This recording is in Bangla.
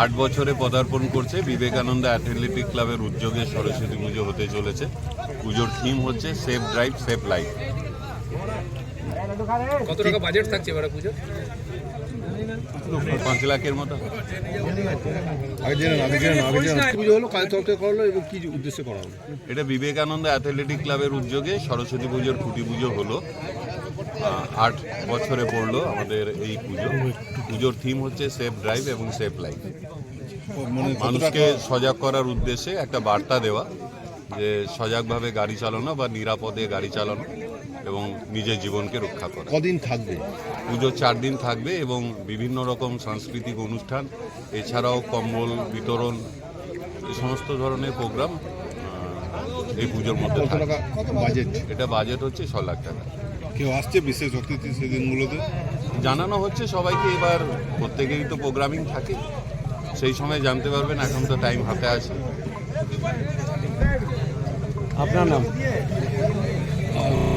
8 বছরে পদার্পণ করছে বিবেকানন্দ অ্যাথলেটিক ক্লাবের উদ্যোগে সরস্বতী পুজো হতে চলেছে। পুজোর থিম হচ্ছে সেফ ড্রাইভ সেফ লাইফ। কত টাকা বাজেট থাকছে এবারে পুজো? 5 লাখের মতো। পুজো হলো কাল তরফ থেকে করলো এবং কি উদ্দেশ্যে করা হলো? এটা বিবেকানন্দ অ্যাথলেটিক ক্লাবের উদ্যোগে সরস্বতী পুজোর খুঁটি পুজো হলো। 8 বছরে পড়লো আমাদের এই পুজো। পুজোর থিম হচ্ছে সেফ ড্রাইভ এবং সেফ লাইফ। মানুষকে সজাগ করার উদ্দেশ্যে একটা বার্তা দেওয়া যে সজাগভাবে গাড়ি চালানো বা নিরাপদে গাড়ি চালানো এবং নিজের জীবনকে রক্ষা করা। কদিন থাকবে পুজো? 4 দিন থাকবে এবং বিভিন্ন রকম সাংস্কৃতিক অনুষ্ঠান, এছাড়াও কম্বল বিতরণ, এই সমস্ত ধরনের প্রোগ্রাম এই পুজোর মধ্যে থাকবে। বাজেট? এটা বাজেট হচ্ছে 6 লাখ টাকা। কেউ আসছে বিশেষ অতিথি সেদিনগুলোতে? জানানো হচ্ছে সবাইকে। এবার প্রত্যেকেরই তো প্রোগ্রামিং থাকে, সেই সময় জানতে পারবেন। এখন তো টাইম হাতে আছে। আপনার নাম?